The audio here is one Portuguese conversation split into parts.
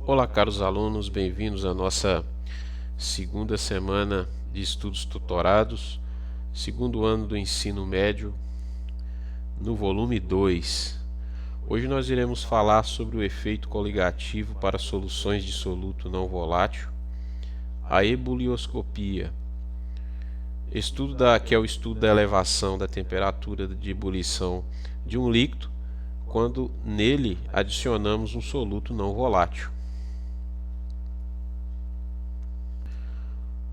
Olá, caros alunos, bem-vindos à nossa segunda semana de estudos tutorados, segundo ano do ensino médio, no volume 2. Hoje nós iremos falar sobre o efeito coligativo para soluções de soluto não volátil, a ebulioscopia, que é o estudo da elevação da temperatura de ebulição de um líquido quando nele adicionamos um soluto não volátil.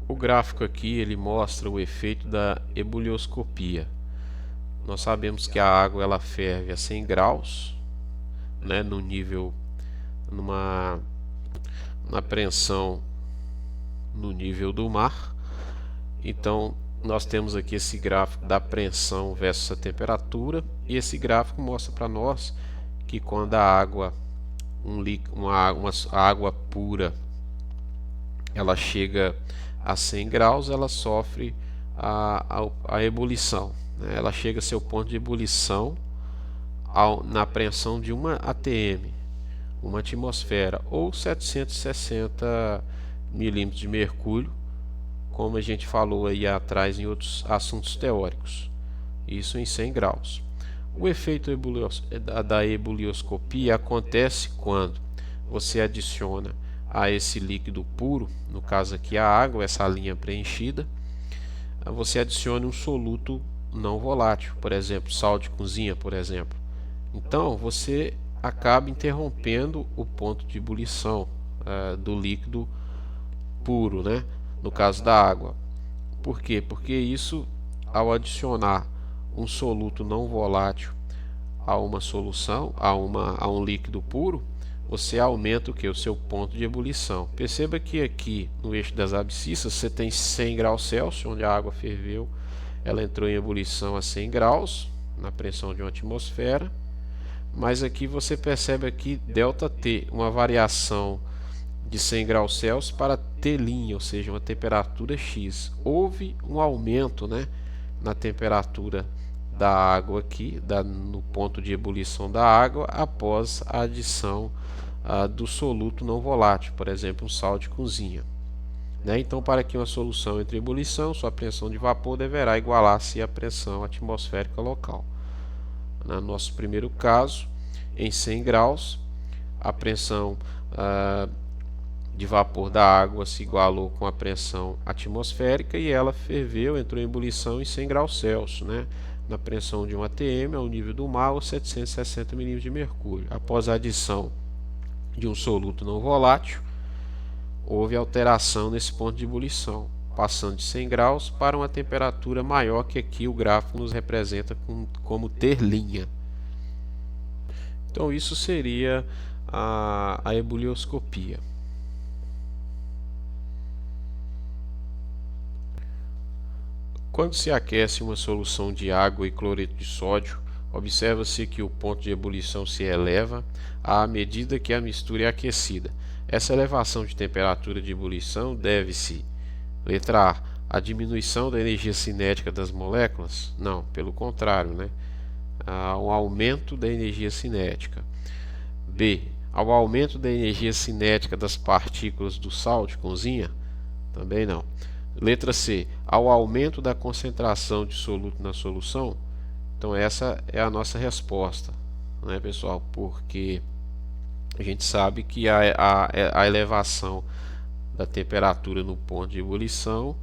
O gráfico aqui ele mostra o efeito da ebulioscopia. Nós sabemos que a água ela ferve a 100 graus, né, no nível, na pressão no nível do mar. Então nós temos aqui esse gráfico da pressão versus a temperatura, e esse gráfico mostra para nós que quando a água, a água pura, ela chega a 100 graus, ela sofre a ebulição, né? Ela chega a seu ponto de ebulição na pressão de 1 atm, uma atmosfera, ou 760 milímetros de mercúrio, como a gente falou aí atrás em outros assuntos teóricos, isso em 100 graus. O efeito da ebulioscopia acontece quando você adiciona a esse líquido puro, no caso aqui a água, essa linha preenchida, você adiciona um soluto não volátil, por exemplo, sal de cozinha, por exemplo. Então você acaba interrompendo o ponto de ebulição do líquido puro, né? No caso da água. Por quê? Porque isso, ao adicionar um soluto não volátil a uma solução, a um líquido puro, você aumenta o seu ponto de ebulição. Perceba que aqui no eixo das abscissas você tem 100 graus Celsius, onde a água ferveu, ela entrou em ebulição a 100 graus, na pressão de uma atmosfera, mas aqui você percebe aqui ΔT, uma variação de 100 graus Celsius para T', ou seja, uma temperatura X. Houve um aumento, né, na temperatura da água aqui, no ponto de ebulição da água, após a adição do soluto não volátil, por exemplo, um sal de cozinha, né? Então, para que uma solução entre em ebulição, sua pressão de vapor deverá igualar-se à pressão atmosférica local. No nosso primeiro caso, em 100 graus, a pressão de vapor da água se igualou com a pressão atmosférica e ela ferveu, entrou em ebulição em 100 graus Celsius, né? Na pressão de 1 atm ao nível do mar, ou 760 milímetros de mercúrio. Após a adição de um soluto não volátil, houve alteração nesse ponto de ebulição, passando de 100 graus para uma temperatura maior, que aqui o gráfico nos representa como T'. Então isso seria a ebulioscopia. Quando se aquece uma solução de água e cloreto de sódio, observa-se que o ponto de ebulição se eleva à medida que a mistura é aquecida. Essa elevação de temperatura de ebulição deve-se, letra A, à diminuição da energia cinética das moléculas? Não, pelo contrário, né? A um aumento da energia cinética. B, ao aumento da energia cinética das partículas do sal de cozinha? Também não. Letra C, ao aumento da concentração de soluto na solução? Então essa é a nossa resposta, né, pessoal? Porque a gente sabe que a elevação da temperatura no ponto de ebulição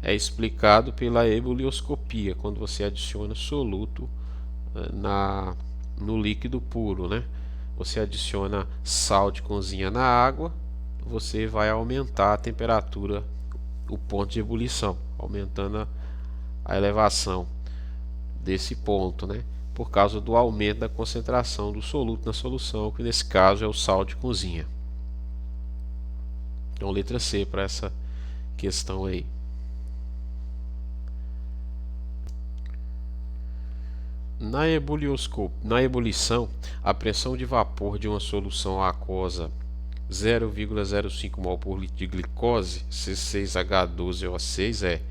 é explicado pela ebulioscopia, quando você adiciona soluto no líquido puro, né? Você adiciona sal de cozinha na água, você vai aumentar a temperatura, o ponto de ebulição, aumentando a elevação desse ponto, né? Por causa do aumento da concentração do soluto na solução, que nesse caso é o sal de cozinha. Então, letra C para essa questão aí. Na ebulição, a pressão de vapor de uma solução aquosa 0,05 mol por litro de glicose, C6H12O6, é: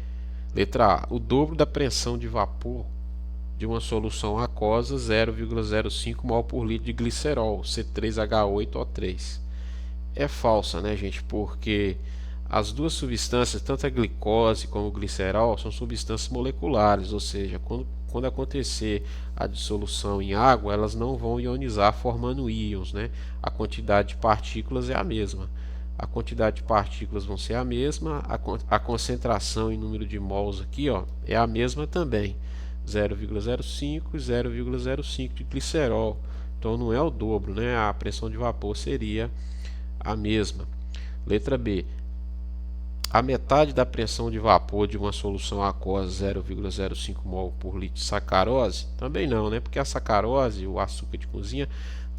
letra A, o dobro da pressão de vapor de uma solução aquosa 0,05 mol por litro de glicerol, C3H8O3. é falsa, né, gente? Porque as duas substâncias, tanto a glicose como o glicerol, são substâncias moleculares, ou seja, quando acontecer a dissolução em água, elas não vão ionizar formando íons, né? A quantidade de partículas é a mesma. A quantidade de partículas vão ser a mesma, a concentração em número de mols aqui, ó, é a mesma também, 0,05 e 0,05 de glicerol. Então não é o dobro, né? A pressão de vapor seria a mesma. Letra B. A metade da pressão de vapor de uma solução aquosa 0,05 mol por litro de sacarose? Também não, né? Porque a sacarose, o açúcar de cozinha,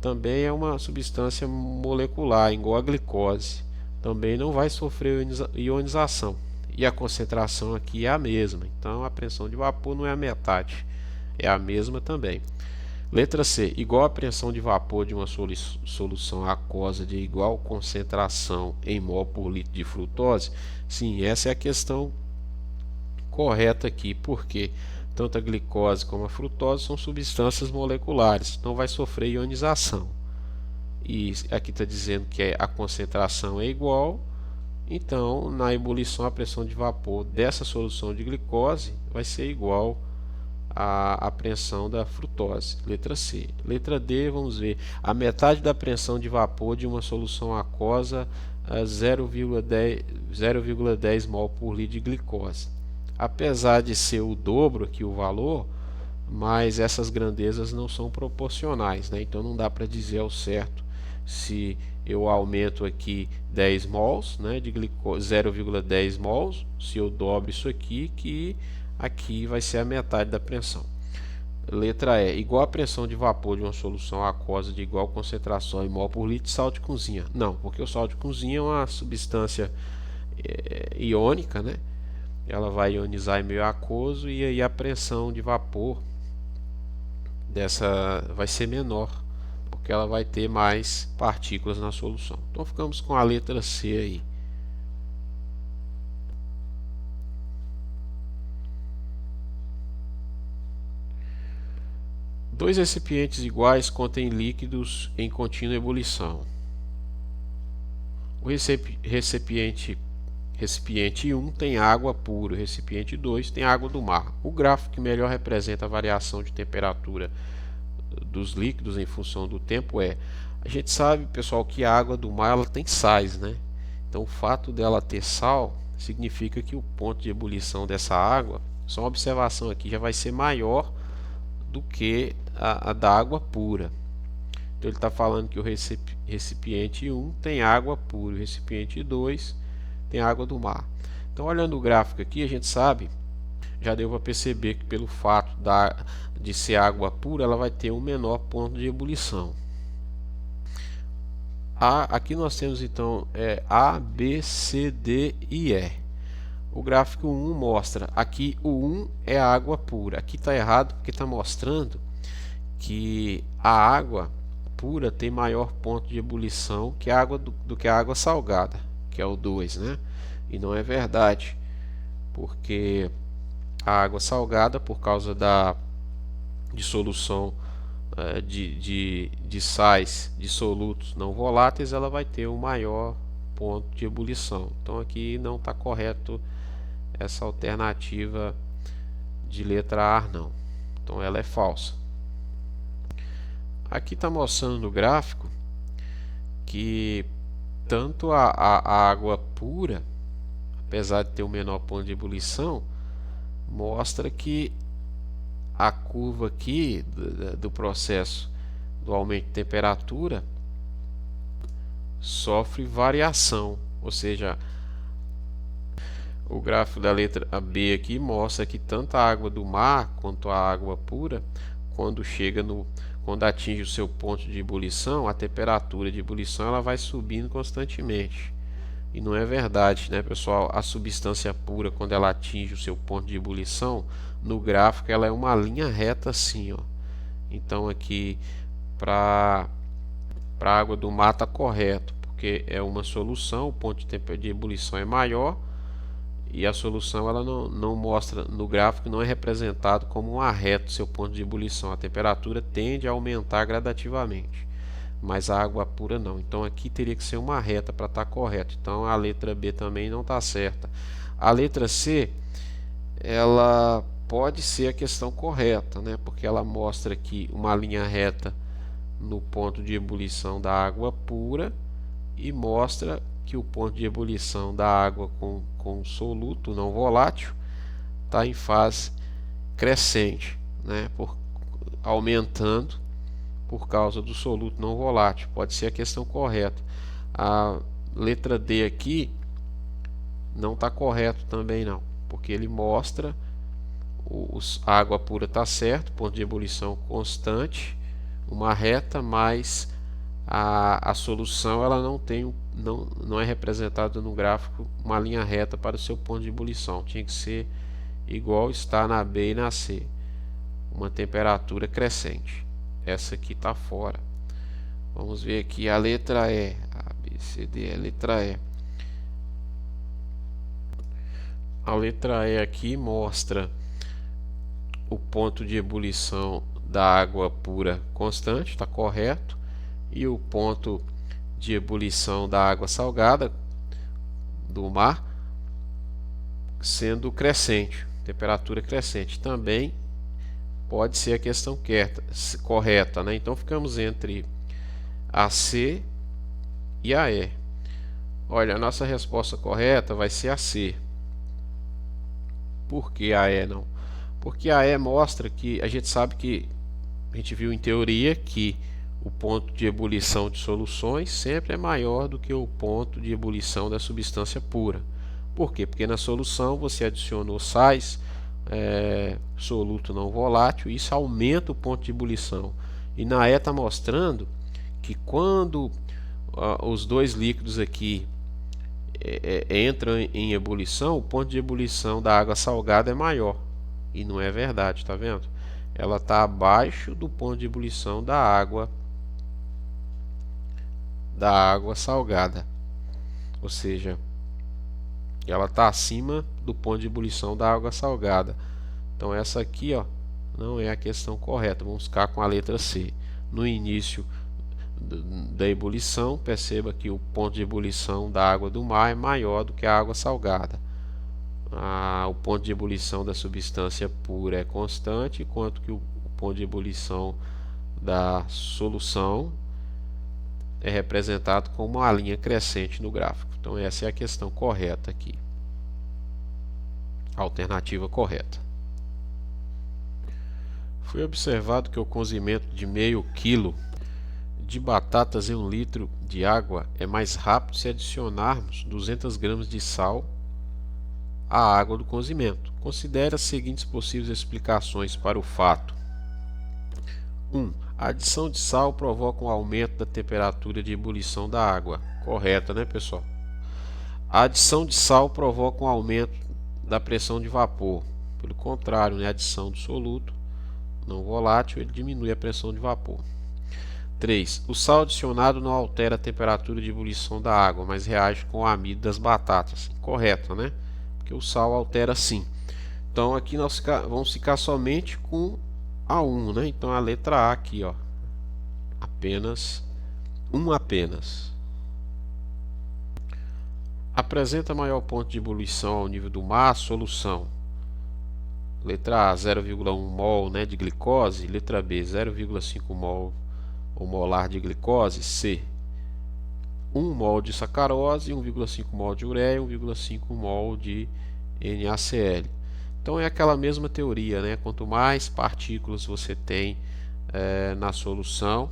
também é uma substância molecular, igual a glicose. Também não vai sofrer ionização. E a concentração aqui é a mesma. Então a pressão de vapor não é a metade, é a mesma também. Letra C. Igual a pressão de vapor de uma solução aquosa de igual concentração em mol por litro de frutose? Sim, essa é a questão correta aqui, porque tanto a glicose como a frutose são substâncias moleculares, não vai sofrer ionização. E aqui está dizendo que a concentração é igual, então na ebulição a pressão de vapor dessa solução de glicose vai ser igual a pressão da frutose. Letra C. Letra D, vamos ver. A metade da pressão de vapor de uma solução aquosa a 0,10 mol por litro de glicose. Apesar de ser o dobro aqui o valor, mas essas grandezas não são proporcionais, né? Então não dá para dizer ao certo se eu aumento aqui 10 mols, né, de glicose, 0,10 mols, se eu dobro isso aqui, que aqui vai ser a metade da pressão. Letra E. Igual a pressão de vapor de uma solução aquosa de igual concentração em mol por litro de sal de cozinha. Não, porque o sal de cozinha é uma substância iônica, né? Ela vai ionizar em meio aquoso e aí a pressão de vapor dessa vai ser menor, porque ela vai ter mais partículas na solução. Então ficamos com a letra C aí. Dois recipientes iguais contêm líquidos em contínua ebulição. O recipiente 1 tem água pura, o recipiente 2 tem água do mar. O gráfico que melhor representa a variação de temperatura dos líquidos em função do tempo é: a gente sabe, pessoal, que a água do mar ela tem sais, né? Então o fato dela ter sal significa que o ponto de ebulição dessa água, só uma observação aqui, já vai ser maior do que a da água pura. Então ele está falando que o recipiente 1 tem água pura, o recipiente 2 tem água do mar. Então olhando o gráfico aqui, a gente sabe, já deu para perceber que pelo fato de ser água pura, ela vai ter um menor ponto de ebulição. Aqui nós temos então A, B, C, D e E. O gráfico 1 mostra, aqui o 1 é a água pura. Aqui está errado porque está mostrando que a água pura tem maior ponto de ebulição que a água do que a água salgada, que é o 2, né? E não é verdade, porque a água salgada, por causa da dissolução de sais dissolutos não voláteis, ela vai ter um maior ponto de ebulição. Então aqui não está correto essa alternativa de letra A, não. Então ela é falsa. Aqui está mostrando no gráfico que tanto a água pura, apesar de ter um menor ponto de ebulição, mostra que a curva aqui do processo do aumento de temperatura sofre variação, ou seja, o gráfico da letra B aqui mostra que tanto a água do mar quanto a água pura, quando atinge o seu ponto de ebulição, a temperatura de ebulição ela vai subindo constantemente. E não é verdade, né, pessoal? A substância pura, quando ela atinge o seu ponto de ebulição, no gráfico ela é uma linha reta assim, ó. Então aqui para a água do mar está correto, porque é uma solução, o ponto de ebulição é maior e a solução ela não mostra no gráfico, não é representado como uma reta seu ponto de ebulição. A temperatura tende a aumentar gradativamente. mas a água pura não. Então aqui teria que ser uma reta para estar correto. Então a letra B também não está certa. A letra C, ela pode ser a questão correta, né? Porque ela mostra aqui uma linha reta no ponto de ebulição da água pura e mostra que o ponto de ebulição da água com soluto não volátil está em fase crescente, né? Aumentando por causa do soluto não volátil. Pode ser a questão correta. A letra D aqui não está correto também não, porque ele mostra a água pura está certo, ponto de ebulição constante, uma reta, mas a solução ela não é representada no gráfico uma linha reta para o seu ponto de ebulição. Tinha que ser igual está na B e na C, uma temperatura crescente. Essa aqui está fora. Vamos ver aqui a letra E. A, B, C, D, a letra E. A letra E aqui mostra o ponto de ebulição da água pura constante, está correto, e o ponto de ebulição da água salgada do mar sendo crescente, temperatura crescente. Também pode ser a questão correta, né? Então ficamos entre a C e a E. Olha, a nossa resposta correta vai ser a C. Por que a E não? Porque a E mostra que a gente sabe que a gente viu em teoria que o ponto de ebulição de soluções sempre é maior do que o ponto de ebulição da substância pura. Por quê? Porque na solução você adicionou sais, soluto não volátil, e isso aumenta o ponto de ebulição. E na E está mostrando que quando os dois líquidos aqui entram em ebulição, o ponto de ebulição da água salgada é maior. E não é verdade, tá vendo? Ela está abaixo do ponto de ebulição da água salgada. Ou seja, ela está acima do ponto de ebulição da água salgada. Então essa aqui, ó, não é a questão correta. Vamos ficar com a letra C. No início da ebulição, perceba que o ponto de ebulição da água do mar é maior do que a água salgada. O ponto de ebulição da substância pura é constante, enquanto que o ponto de ebulição da solução é representado como uma linha crescente no gráfico. Então essa é a questão correta aqui. A alternativa correta. Foi observado que o cozimento de meio quilo de batatas em 1 litro de água é mais rápido se adicionarmos 200 gramas de sal à água do cozimento. Considere as seguintes possíveis explicações para o fato. 1. A adição de sal provoca um aumento da temperatura de ebulição da água. Correto, né, pessoal? A adição de sal provoca um aumento da pressão de vapor. Pelo contrário, né, a adição do soluto não volátil ele diminui a pressão de vapor. 3. O sal adicionado não altera a temperatura de ebulição da água, mas reage com o amido das batatas. Correto, né? Porque o sal altera sim. Então aqui nós vamos ficar somente com a 1, né? Então a letra A aqui, ó. Apenas. Apresenta maior ponto de ebulição ao nível do mar, solução. Letra A, 0,1 mol, né, de glicose. Letra B, 0,5 mol ou molar de glicose. C, 1 mol de sacarose, 1,5 mol de ureia, 1,5 mol de NaCl. Então é aquela mesma teoria, né? Quanto mais partículas você tem na solução,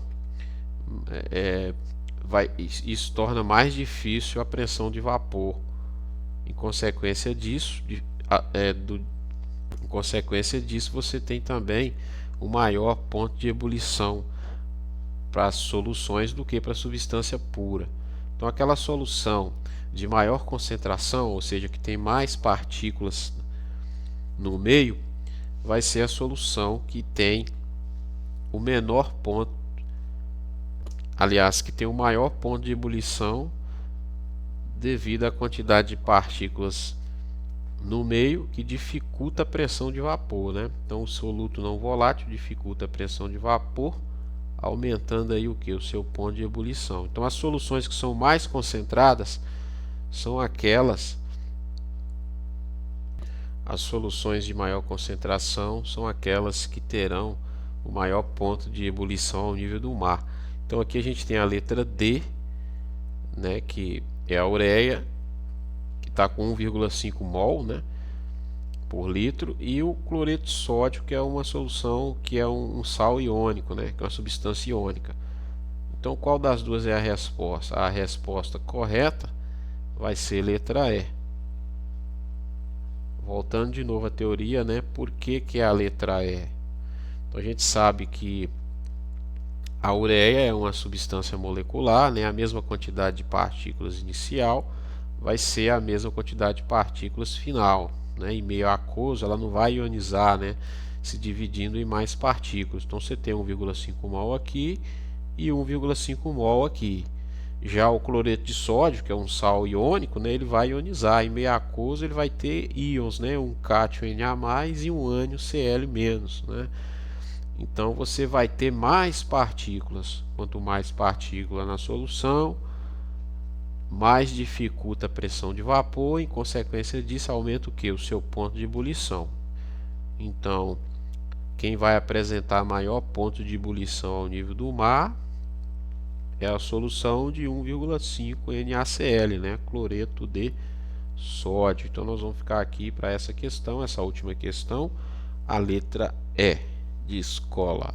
isso torna mais difícil a pressão de vapor. Em consequência disso, você tem também o maior ponto de ebulição para as soluções do que para a substância pura. Então aquela solução de maior concentração, ou seja, que tem mais partículas no meio, vai ser a solução que tem o menor ponto, aliás, que tem o maior ponto de ebulição devido à quantidade de partículas no meio, que dificulta a pressão de vapor, né? Então o soluto não volátil dificulta a pressão de vapor, aumentando aí o que? O seu ponto de ebulição. Então as soluções que são mais concentradas são aquelas, as soluções de maior concentração são aquelas que terão o maior ponto de ebulição ao nível do mar. Então aqui a gente tem a letra D, né, que é a ureia, que está com 1,5 mol, né, por litro, e o cloreto de sódio, que é uma solução que é um sal iônico, né, que é uma substância iônica. Então qual das duas é a resposta? A resposta correta vai ser letra E. Voltando de novo à teoria, né, por que que é a letra E? Então a gente sabe que a ureia é uma substância molecular, né, a mesma quantidade de partículas inicial vai ser a mesma quantidade de partículas final, né? Em meio aquoso ela não vai ionizar, né, se dividindo em mais partículas. Então você tem 1,5 mol aqui e 1,5 mol aqui. Já o cloreto de sódio, que é um sal iônico, né, ele vai ionizar. Em meio aquoso ele vai ter íons, né, um cátion Na+ e um ânion Cl-. Né? Então você vai ter mais partículas. Quanto mais partícula na solução, mais dificulta a pressão de vapor, em consequência disso aumenta o que? O seu ponto de ebulição. Então, quem vai apresentar maior ponto de ebulição ao nível do mar é a solução de 1,5 NaCl, né? Cloreto de sódio. Então nós vamos ficar aqui para essa questão, essa última questão, a letra E de escola.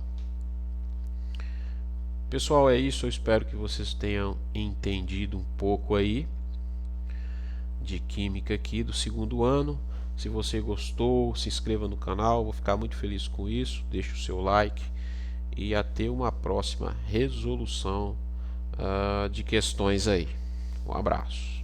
Pessoal, é isso. Eu espero que vocês tenham entendido um pouco aí de química aqui do segundo ano. Se você gostou, se inscreva no canal, vou ficar muito feliz com isso. Deixe o seu like e até uma próxima resolução de questões aí. Um abraço.